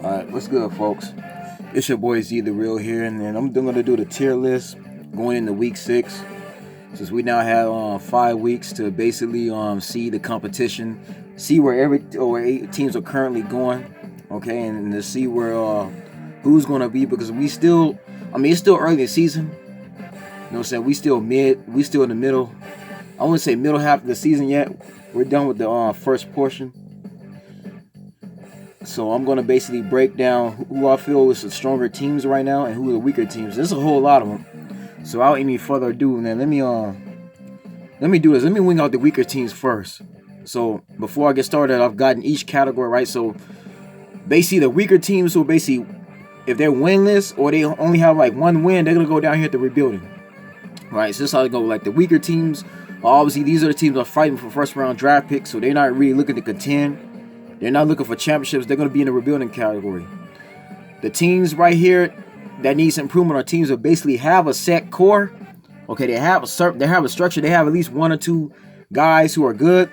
Alright, what's good, folks? It's your boy Z the Real here, and then I'm going to do the tier list going into week 6. Since we now have 5 weeks to basically see the competition, see where 8 teams are currently going, okay, and to see where who's going to be, because it's still early in the season. You know what I'm saying? We still in the middle. I wouldn't say middle half of the season yet. We're done with the first portion. So I'm going to basically break down who I feel is the stronger teams right now and who are the weaker teams. There's a whole lot of them. So without any further ado, man, let me do this. Let me wing out the weaker teams first. So before I get started, I've gotten each category right. So basically the weaker teams who basically, if they're winless or they only have like one win, they're going to go down here at the rebuilding. Right, so this is how they go. Like the weaker teams, obviously these are the teams that are fighting for first round draft picks, so they're not really looking to contend. They're not looking for championships. They're going to be in the rebuilding category. The teams right here that needs improvement are teams that basically have a set core. Okay, they have a structure. They have at least 1 or 2 guys who are good.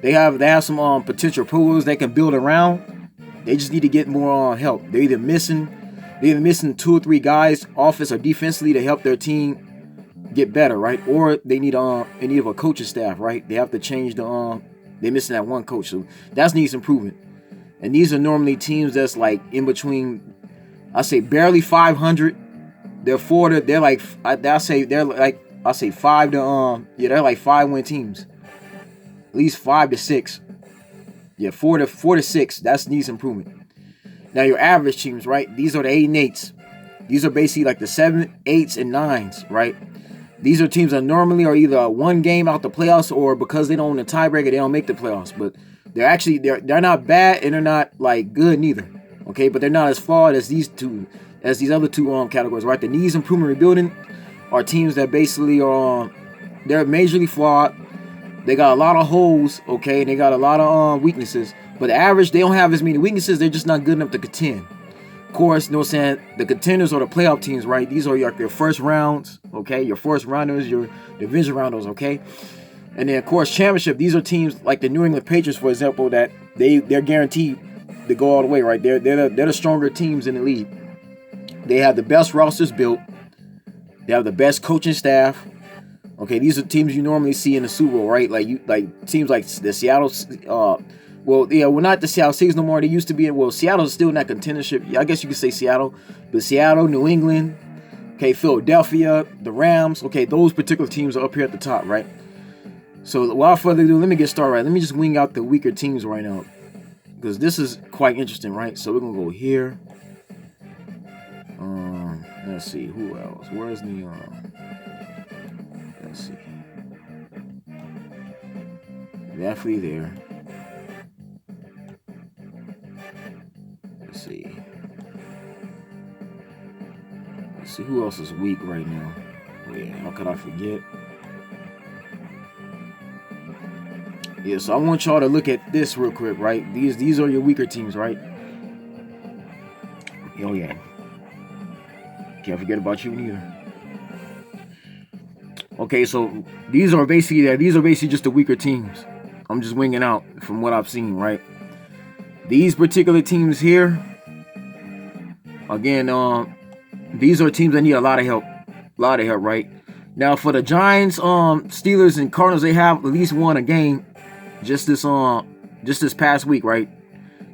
They have some potential pros they can build around. They just need to get more help. They're either missing 2 or 3 guys, offense or defensively, to help their team get better, right? Or they need a coaching staff, right? They have to change they're missing that one coach, so that needs improvement. And these are normally teams that's like in between, I say barely 500. They're 5 to they're like 5-win teams, at least 5 to 6. Yeah, 4 to 6. That needs improvement. Now your average teams, right? These are the 8 and 8s. These are basically like the 7, 8s, and 9s, right? These are teams that normally are either one game out the playoffs, or because they don't win the tiebreaker, they don't make the playoffs. But they're not bad, and they're not like good neither. Okay, but they're not as flawed as these other two categories, right? The needs improvement rebuilding are teams that basically are they're majorly flawed. They got a lot of holes, okay, and they got a lot of weaknesses. But the average, they don't have as many weaknesses. They're just not good enough to contend. Of course, you know what I'm saying? The contenders or the playoff teams, right? These are your first rounds, okay? Your first rounders, your division rounders, okay? And then, of course, championship. These are teams like the New England Patriots, for example, that they're guaranteed to go all the way, right? They're the stronger teams in the league. They have the best rosters built. They have the best coaching staff. Okay, these are teams you normally see in the Super Bowl, right? Like teams like the Seattle. We're not the Seattle Seahawks no more. They used to be. Seattle's still in that contendership. I guess you could say Seattle, but Seattle, New England, okay, Philadelphia, the Rams. Okay, those particular teams are up here at the top, right? So without further ado, let me get started. Right, let me just wing out the weaker teams right now, because this is quite interesting, right? So we're gonna go here. Let's see who else. Where's the Let's see. Definitely there. Let's see who else is weak right now. Yeah, how could I forget? Yeah, so I want y'all to look at this real quick, right? These are your weaker teams, right? Oh yeah. Can't forget about you neither. Okay, so these are basically just the weaker teams. I'm just winging out from what I've seen, right? These particular teams here, again, these are teams that need a lot of help, right? Now for the Giants, Steelers, and Cardinals, they have at least won a game just this past week, right?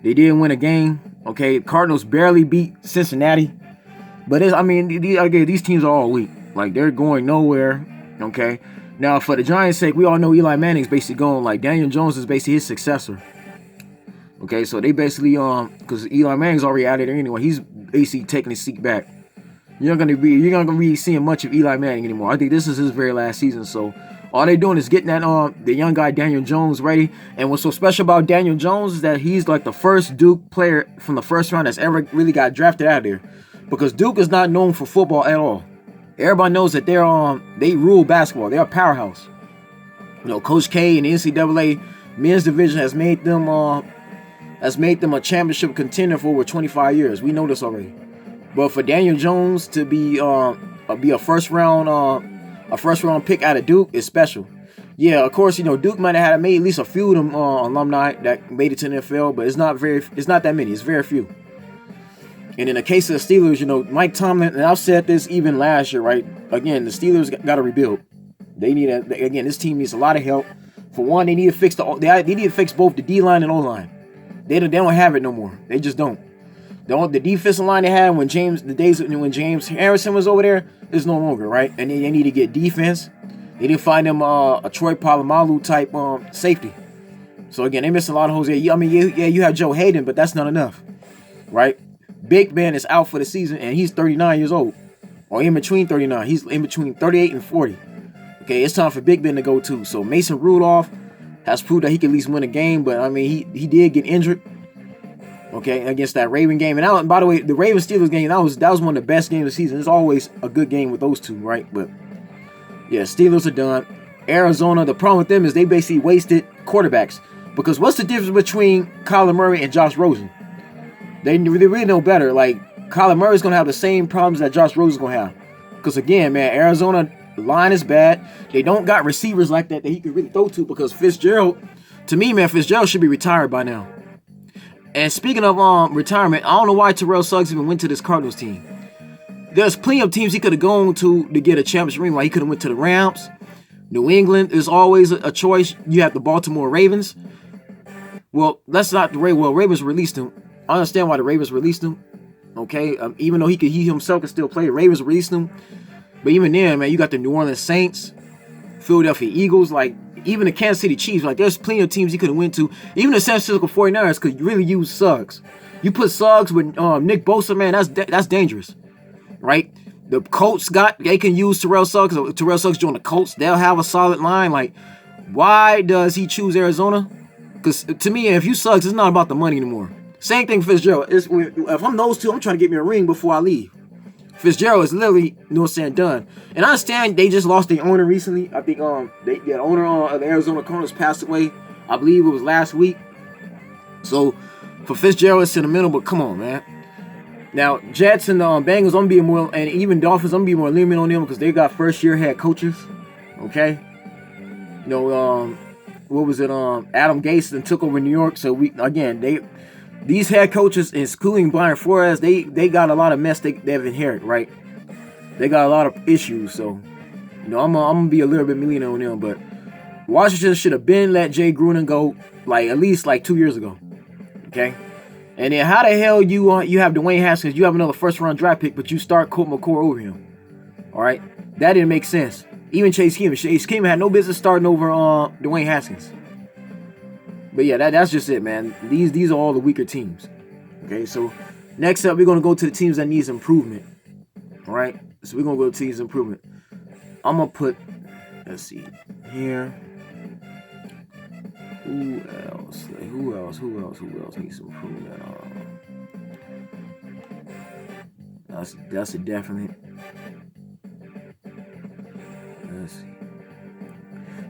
They didn't win a game. Okay, Cardinals barely beat Cincinnati, but these teams are all weak. Like they're going nowhere. Okay, now for the Giants' sake, we all know Eli Manning's basically going. Like Daniel Jones is basically his successor. Okay, so they basically because Eli Manning's already out of there anyway. He's basically taking his seat back. You're not gonna be seeing much of Eli Manning anymore. I think this is his very last season. So all they're doing is getting that the young guy Daniel Jones ready. And what's so special about Daniel Jones is that he's like the first Duke player from the first round that's ever really got drafted out of there, because Duke is not known for football at all. Everybody knows that they rule basketball. They're a powerhouse. You know, Coach K and the NCAA men's division has made them a championship contender for over 25 years. We know this already. But for Daniel Jones to be a first round pick out of Duke is special. Yeah, of course, you know, Duke might have made at least a few of them alumni that made it to the NFL, but it's not that many. It's very few. And in the case of the Steelers, Mike Tomlin, and I've said this even last year, right? Again, the Steelers got to rebuild. They need again, this team needs a lot of help. For one, they need to fix they need to fix both the D-line and O-line. They don't have it no more. They just don't. The defensive line they had when James Harrison was over there is no longer, right? And they need to get defense. They didn't find them a Troy Polamalu type safety. So again, they missed a lot of holes there. You have Joe Hayden, but that's not enough, right? Big Ben is out for the season, and he's 39 years old, or in between 39. He's in between 38 and 40. Okay, it's time for Big Ben to go too. So Mason Rudolph has proved that he can at least win a game, but I mean, he did get injured. Okay, against that Raven game, and by the way, the Ravens Steelers game that was one of the best games of the season. It's always a good game with those two, right? But yeah, Steelers are done. Arizona, the problem with them is they basically wasted quarterbacks. Because what's the difference between Kyler Murray and Josh Rosen? They really know better. Like, Kyler Murray's going to have the same problems that Josh Rosen's going to have. Because, again, man, Arizona line is bad. They don't got receivers like that he can really throw to because Fitzgerald, to me, man, Fitzgerald should be retired by now. And speaking of retirement, I don't know why Terrell Suggs even went to this Cardinals team. There's plenty of teams he could have gone to get a championship ring. Like, he could have went to the Rams. New England is always a choice. You have the Baltimore Ravens. Well, that's not the way. Well, Ravens released him. I understand why the Ravens released him. Okay, even though he himself can still play, the Ravens released him. But even then, man, you got the New Orleans Saints, Philadelphia Eagles, like even the Kansas City Chiefs. Like there's plenty of teams he could have went to. Even the San Francisco 49ers could really use Suggs. You put Suggs with Nick Bosa, man, that's dangerous, right? The Colts they can use Terrell Suggs. Terrell Suggs join the Colts. They'll have a solid line. Like, why does he choose Arizona? Because to me, if you Suggs, it's not about the money anymore. Same thing Fitzgerald. If I'm those two, I'm trying to get me a ring before I leave. Fitzgerald is literally, done. And I understand they just lost their owner recently. I think the owner of the Arizona Cardinals passed away. I believe it was last week. So for Fitzgerald, it's sentimental, but come on, man. Now, Jets and Bengals, I'm being more, and even Dolphins, I'm being more lenient on them because they got first-year head coaches. Okay, what was it? Adam Gase then took over New York. So these head coaches, including Brian Flores, they got a lot of mess they've inherited, right? They got a lot of issues. So, I'm gonna be a little bit lenient on them, but Washington should have been let Jay Gruden go at least 2 years ago. Okay. And then how the hell you have Dwayne Haskins, you have another first-round draft pick, but you start Colt McCoy over him? All right, that didn't make sense. Even Chase Keenum had no business starting over Dwayne Haskins. But yeah, that's just it, man. These are all the weaker teams. Okay, so next up, we're gonna go to the teams that needs improvement. All right, so we're gonna go to teams improvement. I'm gonna put, let's see here. Who else needs some improvement? That's a definite. Let's see.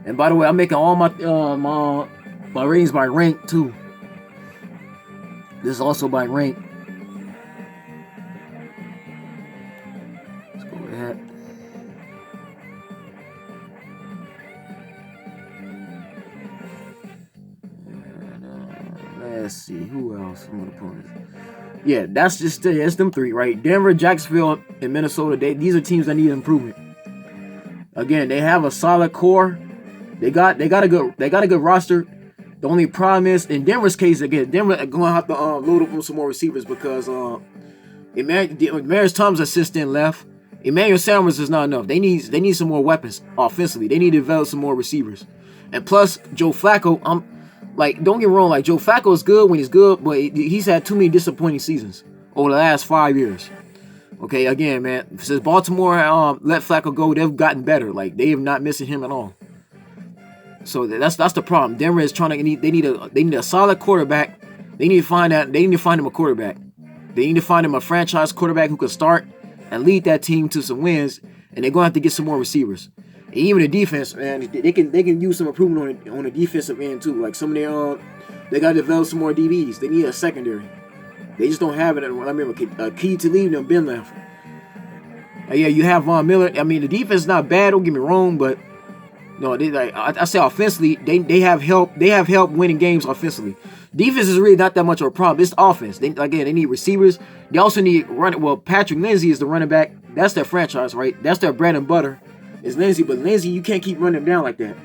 And by the way, I'm making all my my ratings by rank too. This is also by rank. Let's go with that. Let's see, who else I'm gonna put this? Yeah, that's them three, right? Denver, Jacksonville, and Minnesota. These are teams that need improvement. Again, they have a solid core. They got a good roster. The only problem is in Denver's case, again, Denver are gonna have to load up on some more receivers because Emmanuel Thomas' assistant left. Emmanuel Sanders is not enough. They need some more weapons offensively. They need to develop some more receivers. And plus, Joe Flacco, don't get me wrong, Joe Flacco is good when he's good, but he's had too many disappointing seasons over the last 5 years. Okay, again, man, since Baltimore let Flacco go, they've gotten better. They have not missing him at all. So that's the problem. Denver is trying to they need a solid quarterback. They need to find him a quarterback. They need to find him a franchise quarterback who can start and lead that team to some wins. And they're gonna have to get some more receivers. And even the defense, man, they can use some improvement on the defensive end too. Some of their they gotta develop some more DBs. They need a secondary. They just don't have it. I remember Key to leave them been left. Yeah, you have Von Miller. I mean, the defense is not bad. Don't get me wrong, but no, I say offensively, they have help. They have help winning games offensively. Defense is really not that much of a problem. It's offense. They need receivers. They also need running. Well, Patrick Lindsay is the running back. That's their franchise, right? That's their bread and butter. Is Lindsay, but Lindsay, you can't keep running him down like that.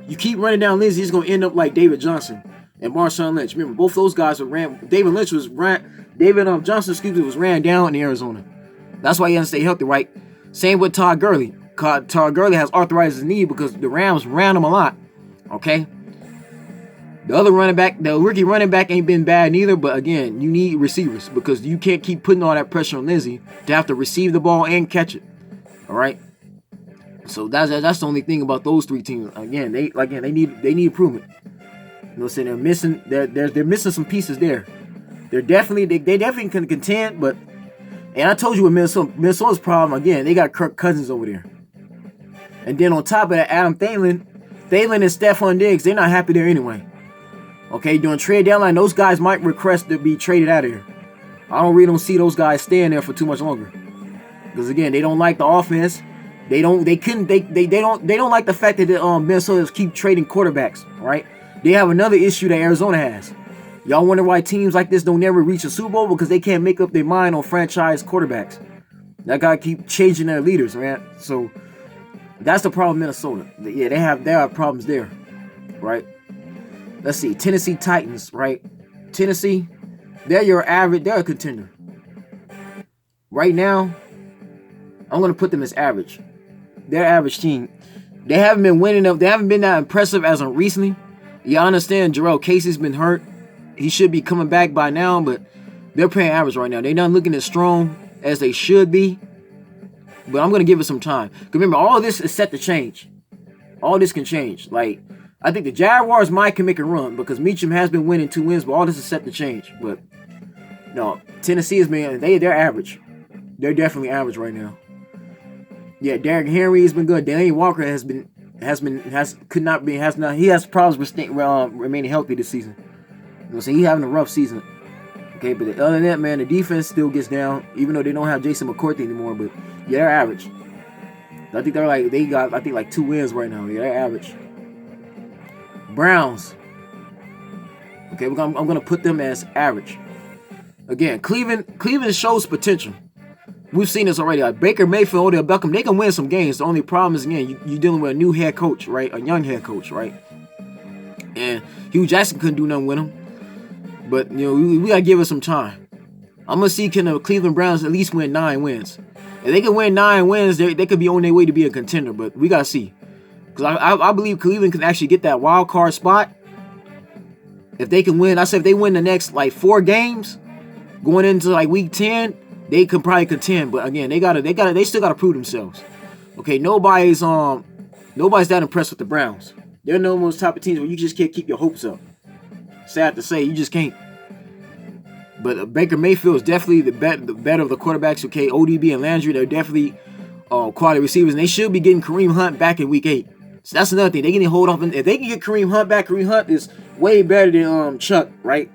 You keep running down Lindsay, he's gonna end up like David Johnson and Marshawn Lynch. Remember, both those guys were ran. David Johnson, was ran down in Arizona. That's why he has to stay healthy, right? Same with Todd Gurley. Todd Gurley has arthritis in his knee because the Rams ran him a lot. Okay. The other running back, the rookie running back, ain't been bad neither. But again, you need receivers because you can't keep putting all that pressure on Lindsay to have to receive the ball and catch it. All right. So that's the only thing about those three teams. Again, they need improvement. You know what I'm saying? They're missing some pieces there. They definitely can contend, but and I told you with Minnesota's problem again, they got Kirk Cousins over there. And then on top of that, Adam Thielen and Stephon Diggs, they're not happy there anyway. Okay, during trade deadline, those guys might request to be traded out of here. I don't see those guys staying there for too much longer. Because again, they don't like the offense. They don't like the fact that the Minnesota keep trading quarterbacks, right? They have another issue that Arizona has. Y'all wonder why teams like this don't never reach a Super Bowl? Because they can't make up their mind on franchise quarterbacks. That guy keep changing their leaders, man. So that's the problem in Minnesota. Yeah, they have problems there, right? Let's see, Tennessee Titans, right? Tennessee, they're a contender. Right now, I'm gonna put them as average. They're average team. They haven't been winning up. They haven't been that impressive as of recently. You understand, Jarrell Casey's been hurt. He should be coming back by now, but they're playing average right now. They're not looking as strong as they should be. But I'm going to give it some time. Because remember, all of this is set to change. All this can change. Like, I think the Jaguars can make a run because Meacham has been winning 2 wins, but all this is set to change. But, no, Tennessee has been, they're average. They're definitely average right now. Yeah, Derrick Henry has been good. Delaney Walker he has problems with remaining healthy this season. You know, so he's having a rough season. Okay, but other than that, man, the defense still gets down, even though they don't have Jason McCourty anymore. But yeah, they're average. I think they got 2 wins right now. Yeah, they're average. Browns. Okay, I'm gonna put them as average. Again, Cleveland shows potential. We've seen this already. Like Baker Mayfield, Odell Beckham, they can win some games. The only problem is, again, you're dealing with a new head coach, right? A young head coach, right? And Hugh Jackson couldn't do nothing with him. But, you know, we got to give it some time. I'm going to see can the Cleveland Browns at least win 9 wins. If they can win 9 wins, they could be on their way to be a contender. But we got to see. Because I believe Cleveland can actually get that wild card spot. If they can win, if they win the next, 4 games, going into, week 10, they can probably contend, but again, they still gotta prove themselves. Okay, nobody's that impressed with the Browns. They're no most type of teams where you just can't keep your hopes up. Sad to say, you just can't. But Baker Mayfield is definitely the better of the quarterbacks. Okay, ODB and Landry, they're definitely quality receivers, and they should be getting Kareem Hunt back in week 8. So that's another thing. They can hold off, if they can get Kareem Hunt back, Kareem Hunt is way better than Chuck, right?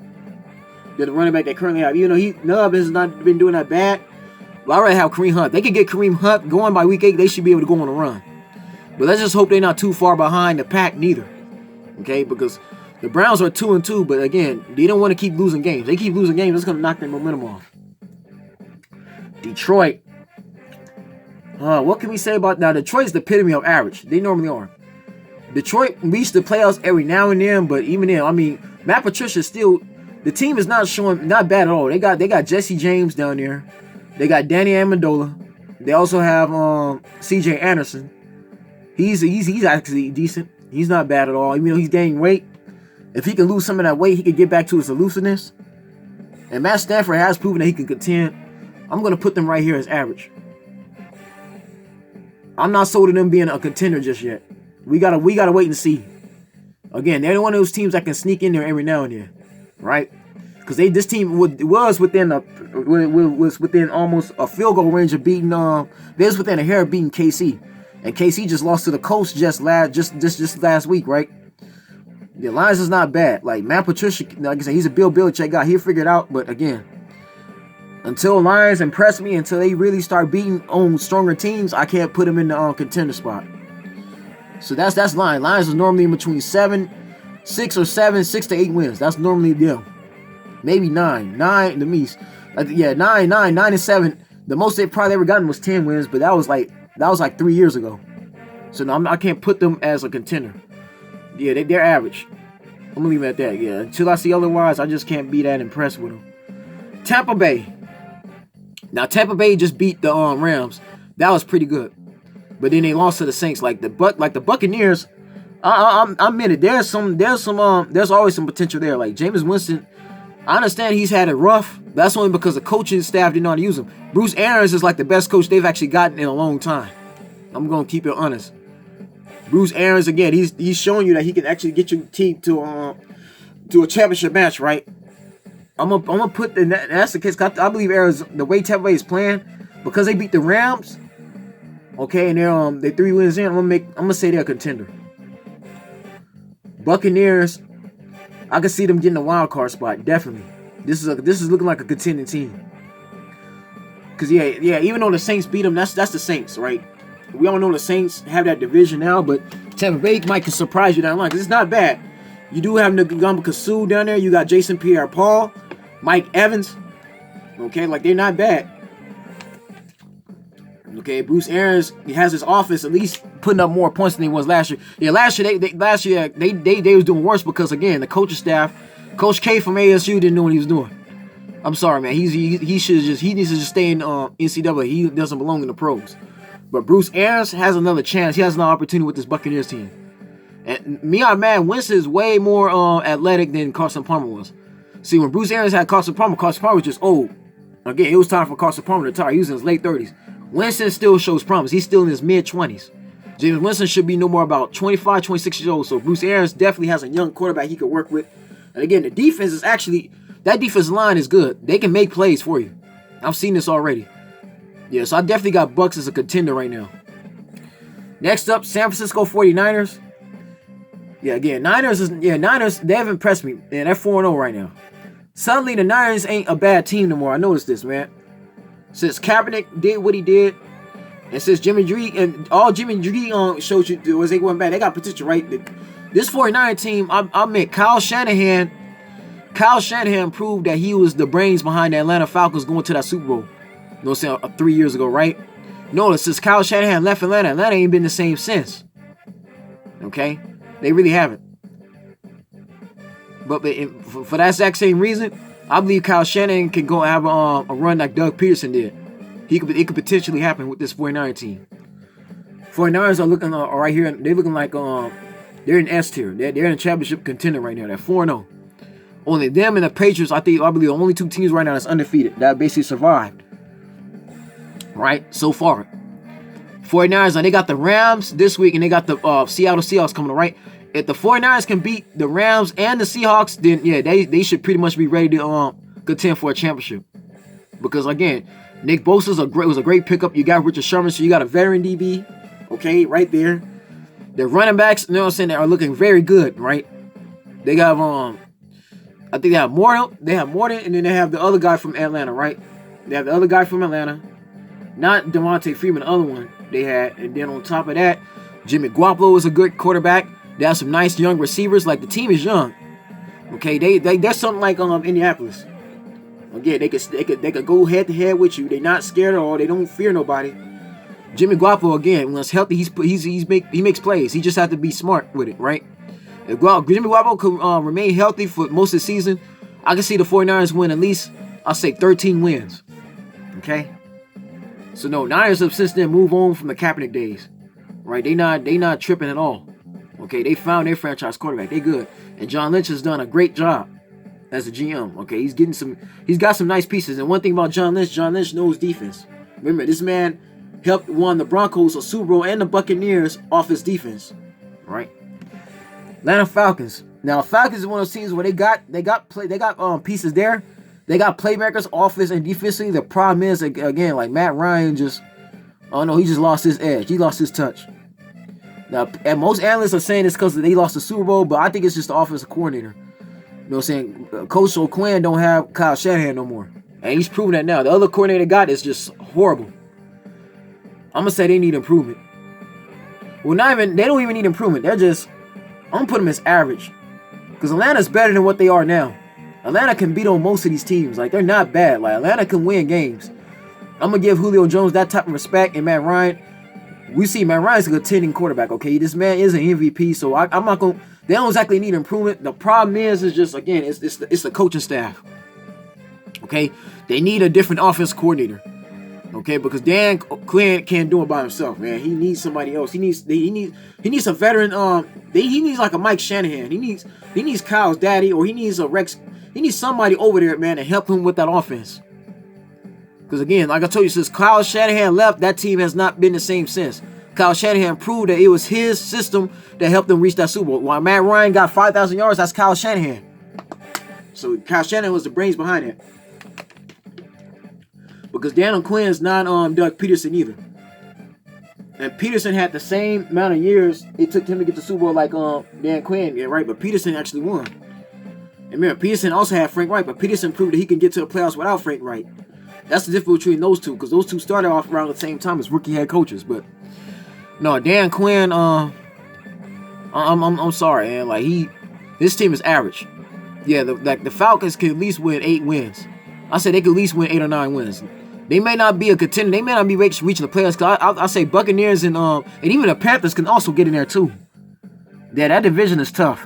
The running back they currently have. Even though Nubb has not been doing that bad. But I'd rather have Kareem Hunt. They could get Kareem Hunt going by week 8. They should be able to go on a run. But let's just hope they're not too far behind the pack neither. Okay? Because the Browns are 2-2. But again, they don't want to keep losing games. They keep losing games, it's going to knock their momentum off. Detroit. What can we say about... Now, Detroit's the epitome of average. They normally are. Detroit reached the playoffs every now and then. But even then, I mean, Matt Patricia still... The team is not bad at all. They got Jesse James down there. They got Danny Amendola. They also have C.J. Anderson. He's actually decent. He's not bad at all. Even though he's gaining weight, if he can lose some of that weight, he can get back to his elusiveness. And Matt Stafford has proven that he can contend. I'm gonna put them right here as average. I'm not sold on them being a contender just yet. We gotta wait and see. Again, they're one of those teams that can sneak in there every now and then. Right, because this team was within almost a field goal range of beating. They was within a hair of beating KC, and KC just lost to the Colts just last week, right? The Lions is not bad. Like Matt Patricia, like I said, he's a Bill Belichick guy. He'll figure it out. But again, until Lions impress me, until they really start beating on stronger teams, I can't put them in the contender spot. So that's Lions. Lions is normally in between 7 6 or 7, 6 to 8 wins. That's normally them. Maybe 9. 9 to me. Yeah, 9 and 7. The most they probably ever gotten was 10 wins, but that was like 3 years ago. So no, I can't put them as a contender. Yeah, they're average. I'm gonna leave it at that. Yeah, until I see otherwise, I just can't be that impressed with them. Tampa Bay. Now Tampa Bay just beat the Rams. That was pretty good, but then they lost to the Saints. Like the Buccaneers. I'm in it. There's always some potential there. Like Jameis Winston. I understand he's had it rough. That's only because the coaching staff didn't know how to use him. Bruce Arians is like the best coach they've actually gotten in a long time. I'm gonna keep it honest. Bruce Arians, again, he's showing you that he can actually get your team to a championship match, right? I'm gonna put that's the case. I believe Arians, the way Tampa Bay is playing, because they beat the Rams, okay, and they're 3 wins in. I'm gonna say they're a contender. Buccaneers, I can see them getting a wild card spot, definitely. This is looking like a contending team. Cause yeah, even though the Saints beat them, that's the Saints, right? We all know the Saints have that division now, but Tampa Bay might can surprise you down the line. Cause it's not bad. You do have Ndamukong Suh down there. You got Jason Pierre-Paul, Mike Evans. Okay, like they're not bad. Okay, Bruce Arians, he has his offense at least putting up more points than he was last year. Yeah, last year they was doing worse because again the coaching staff, Coach K from ASU didn't know what he was doing. I'm sorry, man. He needs to just stay in NCAA. He doesn't belong in the pros. But Bruce Arians has another chance. He has an opportunity with this Buccaneers team. And man, Winston is way more athletic than Carson Palmer was. See, when Bruce Arians had Carson Palmer was just old. Again, it was time for Carson Palmer to retire. He was in his late 30s. Winston still shows promise. He's still in his mid-20s. Jameis Winston should be no more about 25, 26 years old. So Bruce Arians definitely has a young quarterback he could work with. And again, the defense is actually, that defensive line is good. They can make plays for you. I've seen this already. Yeah, so I definitely got Bucs as a contender right now. Next up, San Francisco 49ers. Yeah, again, Niners, they have impressed me. Man, they're 4-0 right now. Suddenly, the Niners ain't a bad team no more. I noticed this, man. Since Kaepernick did what he did, and since Jimmy G and all Jimmy G showed you was they went back, they got potential, right? This 49 team, I meant Kyle Shanahan proved that he was the brains behind the Atlanta Falcons going to that Super Bowl. You know what I'm saying? 3 years ago, right? No, since Kyle Shanahan left Atlanta ain't been the same since. Okay? They really haven't. But for that exact same reason, I believe Kyle Shanahan can go have a run like Doug Peterson did. It could potentially happen with this 49 team. 49ers are looking right here. They're looking like they're in S tier. They're in a championship contender right now. They're 4-0. Only them and the Patriots, I believe, the only 2 teams right now that's undefeated that basically survived. Right so far. 49ers, they got the Rams this week, and they got the Seattle Seahawks coming, right? If the 49ers can beat the Rams and the Seahawks, then yeah, they should pretty much be ready to contend for a championship. Because again, Nick Bosa was a great pickup. You got Richard Sherman, so you got a veteran DB, okay, right there. The running backs, you know what I'm saying, they are looking very good, right? They got I think they have Morton, and then they have the other guy from Atlanta, right? They have the other guy from Atlanta, not Devontae Freeman, the other one they had, and then on top of that, Jimmy Garoppolo is a good quarterback. They have some nice young receivers. Like the team is young. Okay, they're something like Indianapolis. Again, they could go head to head with you. They're not scared at all. They don't fear nobody. Jimmy Garoppolo, again, when it's healthy, he makes plays. He just has to be smart with it, right? If Jimmy Garoppolo could remain healthy for most of the season, I can see the 49ers win at least, I'll say 13 wins. Okay? So no, Niners have since then moved on from the Kaepernick days. Right? They not tripping at all. Okay, they found their franchise quarterback. They good. And John Lynch has done a great job as a GM. Okay, he's got some nice pieces. And one thing about John Lynch knows defense. Remember, this man helped won the Broncos a Super Bowl and the Buccaneers off his defense. Right? Atlanta Falcons. Now, Falcons is one of those teams where they got pieces there. They got playmakers, offense and defensively. The problem is, again, like Matt Ryan he just lost his edge. He lost his touch. Now, and most analysts are saying it's because they lost the Super Bowl, but I think it's just the offensive coordinator. You know what I'm saying? Coach O'Quinn don't have Kyle Shanahan no more. And he's proven that now. The other coordinator they got is just horrible. I'm going to say they need improvement. Well, they don't even need improvement. I'm going to put them as average. Because Atlanta's better than what they are now. Atlanta can beat on most of these teams. Like, they're not bad. Like, Atlanta can win games. I'm going to give Julio Jones that type of respect. And Matt Ryan, we see Matt Ryan's a contending quarterback, okay? This man is an MVP, so I'm not going to... They don't exactly need improvement. The problem is just, again, it's the coaching staff. Okay? They need a different offense coordinator. Okay? Because Dan Quinn can't do it by himself, man. He needs somebody else. He needs a veteran. He needs like a Mike Shanahan. He needs Kyle's daddy, or he needs a Rex. He needs somebody over there, man, to help him with that offense. Because, again, like I told you, since Kyle Shanahan left, that team has not been the same since. Kyle Shanahan proved that it was his system that helped them reach that Super Bowl. While Matt Ryan got 5,000 yards, that's Kyle Shanahan. So Kyle Shanahan was the brains behind it. Because Dan Quinn is not Doug Peterson either. And Peterson had the same amount of years it took him to get the Super Bowl like Dan Quinn, yeah, right? But Peterson actually won. And remember, Peterson also had Frank Wright, but Peterson proved that he can get to the playoffs without Frank Wright. That's the difference between those two, because those two started off around the same time as rookie head coaches. But no, Dan Quinn, I'm sorry, man. Like, this team is average. Yeah, the Falcons can at least win 8 wins. I said they could at least win 8 or 9 wins. They may not be a contender. They may not be reaching the playoffs. Cause I say Buccaneers and even the Panthers can also get in there too. Yeah, that division is tough.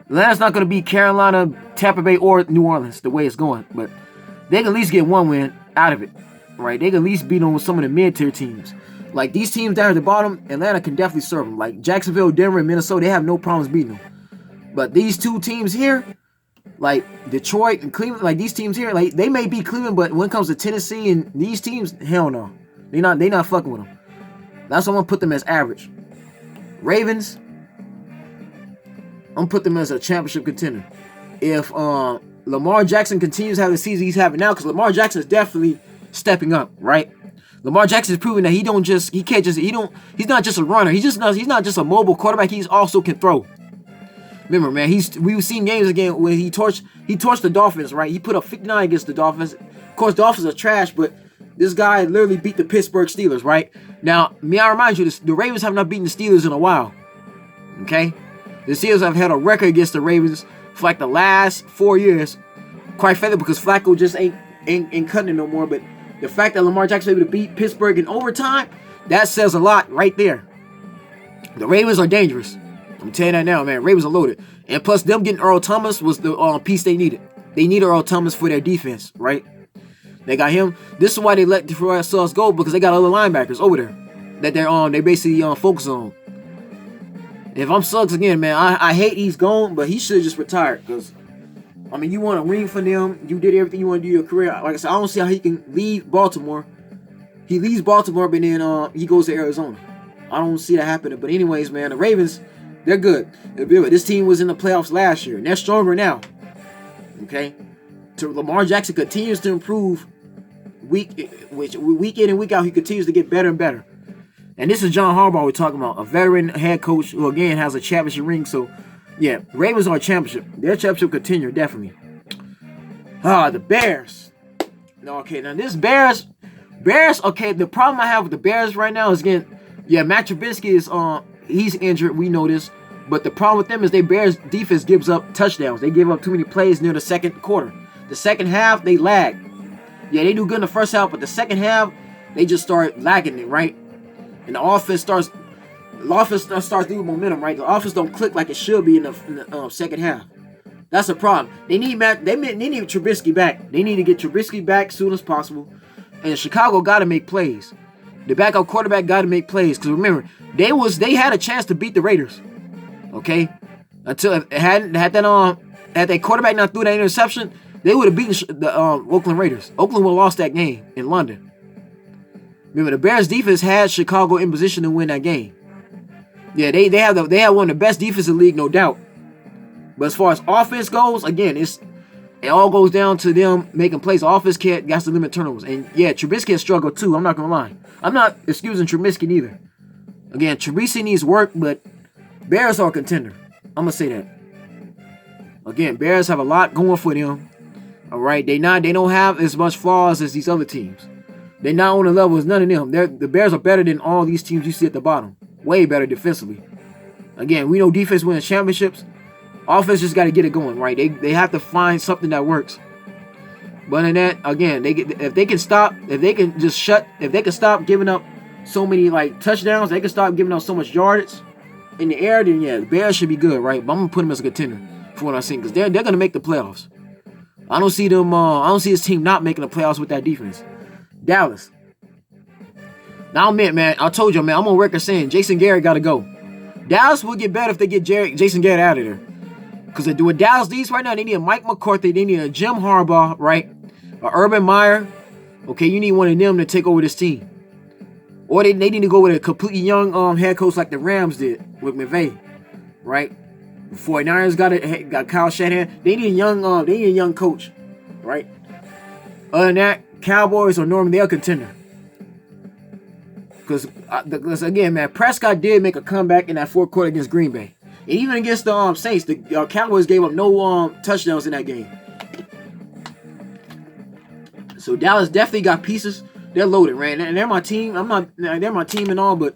Atlanta's not going to beat Carolina, Tampa Bay, or New Orleans the way it's going, but they can at least get 1 win out of it, right? They can at least beat on some of the mid-tier teams. Like, these teams down at the bottom, Atlanta can definitely serve them. Like Jacksonville, Denver, and Minnesota, they have no problems beating them. But these two teams here, like Detroit and Cleveland, like these teams here, like they may beat Cleveland, but when it comes to Tennessee and these teams, hell no. They not fucking with them. That's why I'm gonna put them as average. Ravens, I'm gonna put them as a championship contender. If Lamar Jackson continues to have the season he's having now, because Lamar Jackson is definitely stepping up, right? Lamar Jackson is proving that he's not just a runner. He's not just a mobile quarterback. He's also can throw. Remember, man, we've seen games again where he torched the Dolphins, right? He put up 59 against the Dolphins. Of course, Dolphins are trash, but this guy literally beat the Pittsburgh Steelers, right? Now, may I remind you, the Ravens have not beaten the Steelers in a while. Okay? The Steelers have had a record against the Ravens for like the last 4 years. Quite frankly, because Flacco just ain't cutting it no more. But the fact that Lamar Jackson was able to beat Pittsburgh in overtime, that says a lot right there. The Ravens are dangerous. I'm telling you that now, man. Ravens are loaded. And plus, them getting Earl Thomas was the piece they needed. They need Earl Thomas for their defense, right? They got him. This is why they let Detroit Sauce go, because they got other linebackers over there that they basically focus on. If I'm Suggs again, man, I hate he's gone, but he should have just retired. Because, I mean, you want a ring for them. You did everything you want to do in your career. Like I said, I don't see how he can leave Baltimore. He leaves Baltimore, but then he goes to Arizona. I don't see that happening. But anyways, man, the Ravens, they're good. This team was in the playoffs last year, and they're stronger now. Okay? Lamar Jackson continues to improve week in and week out. He continues to get better and better. And this is John Harbaugh we're talking about, a veteran head coach who, again, has a championship ring. So, yeah, Ravens are a championship. Their championship contender, definitely. The Bears. Okay, now this Bears, okay, the problem I have with the Bears right now is, again, yeah, Matt Trubisky is, he's injured, we know this. But the problem with them is their Bears defense gives up touchdowns. They give up too many plays near the second quarter. The second half, they lag. Yeah, they do good in the first half, but the second half, they just start lagging it, right? And the offense starts losing momentum, right? The offense don't click like it should be in the second half. That's a problem. They need Trubisky back. They need to get Trubisky back as soon as possible. And Chicago got to make plays. The backup quarterback got to make plays. Because remember, they had a chance to beat the Raiders. Okay? Until had that quarterback not threw that interception, they would have beaten the Oakland Raiders. Oakland would have lost that game in London. Remember, the Bears defense had Chicago in position to win that game. Yeah, they have one of the best defenses in the league, no doubt. But as far as offense goes, again, it all goes down to them making plays. Offense got to limit turnovers. And yeah, Trubisky has struggled too. I'm not gonna lie. I'm not excusing Trubisky neither. Again, Trubisky needs work, but Bears are a contender. I'm gonna say that. Again, Bears have a lot going for them. All right, they don't have as much flaws as these other teams. They're not on the level as none of them. The Bears are better than all these teams you see at the bottom. Way better defensively. Again, we know defense wins championships. Offense just got to get it going, right? They have to find something that works. But in that, again, if they can stop giving up so many like touchdowns, they can stop giving up so much yardage in the air, then yeah, the Bears should be good, right? But I'm gonna put them as a contender for what I'm seeing, because they're gonna make the playoffs. I don't see them. I don't see this team not making the playoffs with that defense. Dallas. Now, man, I told you, man, I'm on record saying Jason Garrett got to go. Dallas will get better if they get Jason Garrett out of there. Because they're doing Dallas needs right now. They need a Mike McCarthy. They need a Jim Harbaugh, right? A Urban Meyer. Okay, you need one of them to take over this team. Or they need to go with a completely young head coach like the Rams did with McVay, right? The 49ers got Kyle Shanahan. They need a young coach, right? Other than that, Cowboys are normally they're a contender. Because again, man, Prescott did make a comeback in that fourth quarter against Green Bay. And even against the Saints, the Cowboys gave up no touchdowns in that game. So Dallas definitely got pieces. They're loaded, right? And they're my team. They're my team and all, but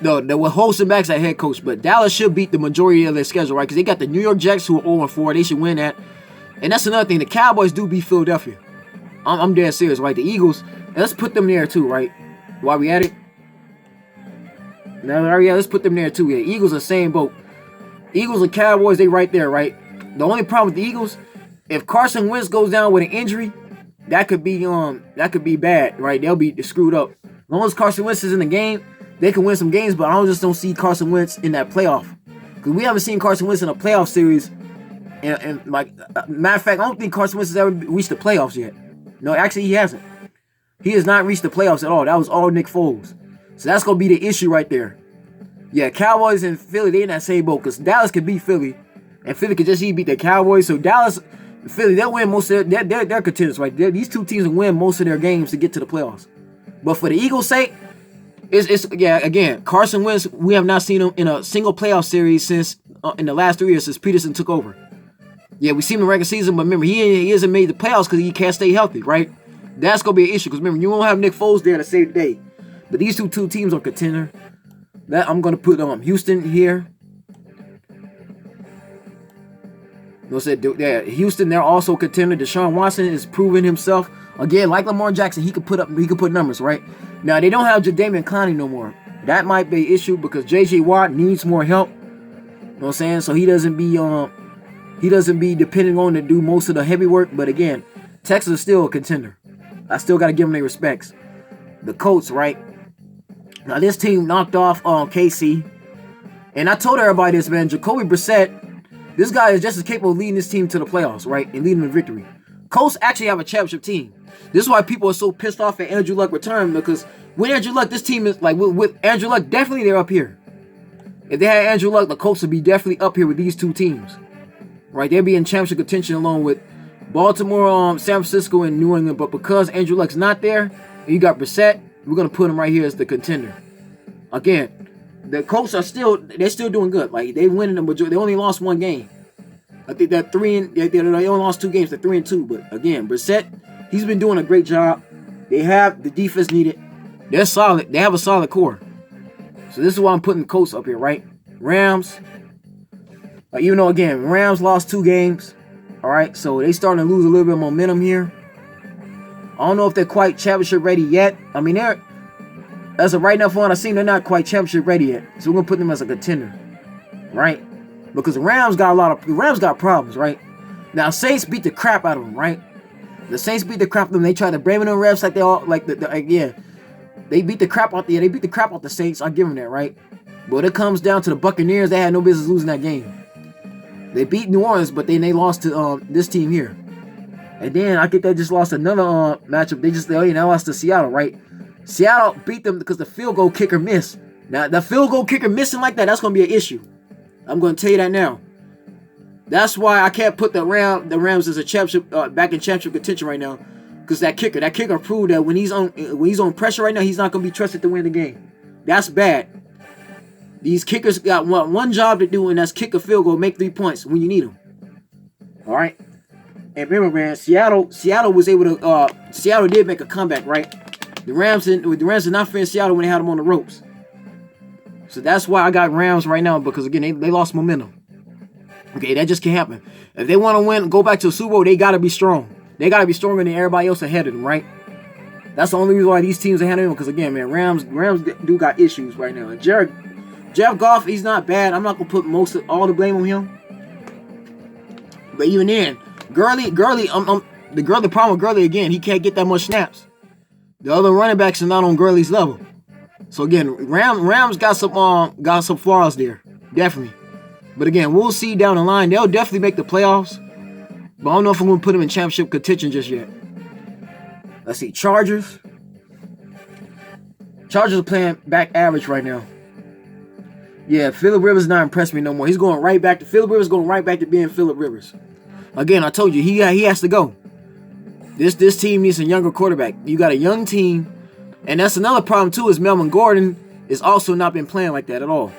they will hold some backs at head coach. But Dallas should beat the majority of their schedule, right? Because they got the New York Jets who are 0-4. They should win that. And that's another thing. The Cowboys do beat Philadelphia. I'm dead serious, right? The Eagles, let's put them there too, right? While we at it. Now, yeah, let's put them there too. Yeah, Eagles are same boat. Eagles and Cowboys, they right there, right? The only problem with the Eagles, if Carson Wentz goes down with an injury, that could be bad, right? They'll be screwed up. As long as Carson Wentz is in the game, they can win some games, but I just don't see Carson Wentz in that playoff. Because we haven't seen Carson Wentz in a playoff series. And like, matter of fact, I don't think Carson Wentz has ever reached the playoffs yet. No, actually, he hasn't. He has not reached the playoffs at all. That was all Nick Foles. So that's going to be the issue right there. Yeah, Cowboys and Philly, they in that same boat. Because Dallas could beat Philly. And Philly could just beat the Cowboys. So Dallas, Philly, they'll win most of their... They're contenders, right? These two teams will win most of their games to get to the playoffs. But for the Eagles' sake, again, Carson Wentz, we have not seen him in a single playoff series since... in the last 3 years since Peterson took over. Yeah, we see him in the regular season, but remember, he hasn't made the playoffs because he can't stay healthy, right? That's going to be an issue because remember, you won't have Nick Foles there to save the day. But these two teams are contender. That I'm going to put Houston here. Houston, they're also contender. Deshaun Watson is proving himself. Again, like Lamar Jackson, he could put numbers, right? Now, they don't have Jadeveon Clowney no more. That might be an issue because J.J. Watt needs more help. You know what I'm saying? So he doesn't be depending on to do most of the heavy work. But again, Texas is still a contender. I still got to give them their respects. The Colts, right? Now, this team knocked off KC. And I told everybody this, man. Jacoby Brissett, this guy is just as capable of leading this team to the playoffs, right? And leading them to victory. Colts actually have a championship team. This is why people are so pissed off at Andrew Luck return. Because with Andrew Luck, this team is like, with Andrew Luck, definitely they're up here. If they had Andrew Luck, the Colts would be definitely up here with these two teams. Right? They'd be in championship contention along with Baltimore, San Francisco, and New England. But because Andrew Luck's not there, and you got Brissett, we're going to put him right here as the contender. Again, the Colts are still doing good. Like, they winning the majority. They only lost one game. I think that they only lost 2 games. They're 3-2. But again, Brissett, he's been doing a great job. They have the defense needed. They're solid. They have a solid core. So this is why I'm putting the Colts up here, right? Rams. Even though, again, Rams lost 2 games. All right, so they starting to lose a little bit of momentum here. I don't know if they're quite championship ready yet. I mean, they're, as of right now, from what I've seen, they're not quite championship ready yet. So we're gonna put them as a contender, right? Because the Rams got problems, right? Now Saints beat the crap out of them, right? The Saints beat the crap out of them. They tried to blame it on refs like they all they beat the crap out the Saints. I'll give them that, right? But it comes down to the Buccaneers. They had no business losing that game. They beat New Orleans, but then they lost to this team here. And then I think they just lost another matchup. They lost to Seattle, right? Seattle beat them because the field goal kicker missed. Now, the field goal kicker missing like that, that's going to be an issue. I'm going to tell you that now. That's why I can't put the Rams as a championship back in championship contention right now. Because that kicker proved that when he's on pressure right now, he's not going to be trusted to win the game. That's bad. These kickers got one job to do, and that's kick a field goal, make 3 points when you need them. All right. And remember, man, Seattle was able to. Seattle did make a comeback, right? The Rams did not fit Seattle when they had them on the ropes. So that's why I got Rams right now because again they lost momentum. Okay, that just can't happen. If they want to win, go back to the Super Bowl, they got to be strong. They got to be stronger than everybody else ahead of them, right? That's the only reason why these teams are handling them. Because again, man, Rams do got issues right now. And Jared Goff, he's not bad. I'm not gonna put all the blame on him. But even then, Gurley, the problem with Gurley again, he can't get that much snaps. The other running backs are not on Gurley's level. So again, Rams got some flaws there, definitely. But again, we'll see down the line. They'll definitely make the playoffs. But I don't know if I'm going to put them in championship contention just yet. Let's see. Chargers. Chargers are playing back average right now. Yeah, Phillip Rivers not impressed me no more. Phillip Rivers going right back to being Phillip Rivers. Again, I told you, he has to go. This team needs a younger quarterback. You got a young team. And that's another problem, too, is Melvin Gordon is also not been playing like that at all.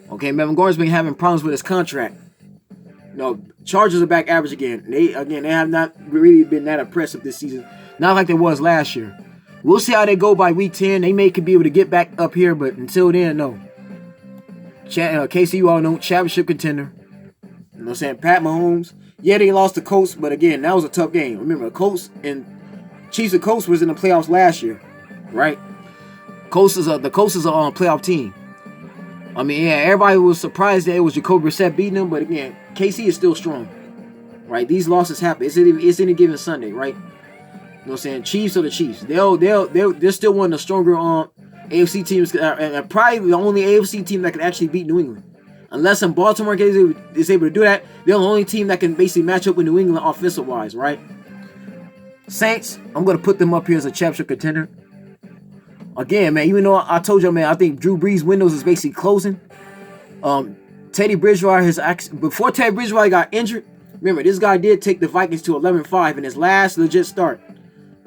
Okay, Melvin Gordon's been having problems with his contract. No, Chargers are back average again. They have not really been that impressive this season. Not like they was last year. We'll see how they go by week 10. They could be able to get back up here, but until then, no. KC, you all know, championship contender. You know what I'm saying? Pat Mahomes. Yeah, they lost to Colts, but again, that was a tough game. Remember, Colts and Chiefs and Colts was in the playoffs last year, right? The Colts is a playoff team. I mean, yeah, everybody was surprised that it was Jacoby Brissett beating them, but again, KC is still strong, right? These losses happen. It's any given Sunday, right? You know what I'm saying? Chiefs are the Chiefs. They're still one of the stronger AFC teams, and probably the only AFC team that can actually beat New England. Unless in Baltimore is able to do that, they're the only team that can basically match up with New England offensive-wise, right? Saints, I'm going to put them up here as a championship contender. Again, man, even though I told you, man, I think Drew Brees' windows is basically closing. Teddy Bridgewater before Teddy Bridgewater got injured, remember, this guy did take the Vikings to 11-5 in his last legit start.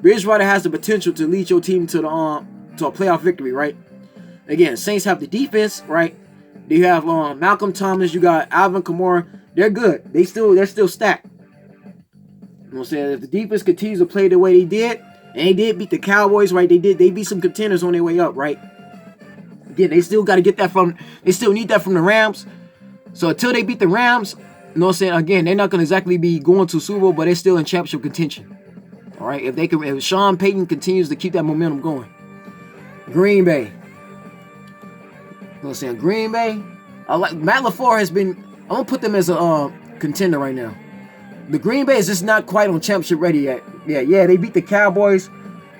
Bridgewater has the potential to lead your team to a playoff victory, right? Again, Saints have the defense, right? They have Malcolm Thomas, you got Alvin Kamara. They're good. They're still stacked. You know what I'm saying? If the defense continues to play the way they did, and they did beat the Cowboys, right? They beat some contenders on their way up, right? Again, they still got to get that they still need that from the Rams. So until they beat the Rams, you know what I'm saying? Again, they're not going to exactly be going to Super Bowl, but they're still in championship contention. All right? If Sean Payton continues to keep that momentum going. Green Bay. You know what I'm saying? Green Bay. Matt LaFleur has been, I'm going to put them as a contender right now. The Green Bay is just not quite on championship ready yet. Yeah, they beat the Cowboys,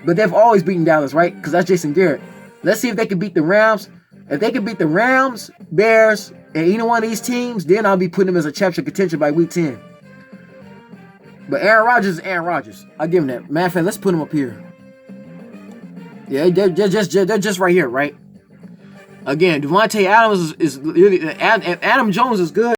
but they've always beaten Dallas, right? Because that's Jason Garrett. Let's see if they can beat the Rams. If they can beat the Rams, Bears, and either one of these teams, then I'll be putting them as a championship contention by week 10. But Aaron Rodgers is Aaron Rodgers. I'll give him that. Matter of fact, let's put them up here. Yeah, they're just right here, right? Again, Devontae Adams is Adam Jones is good.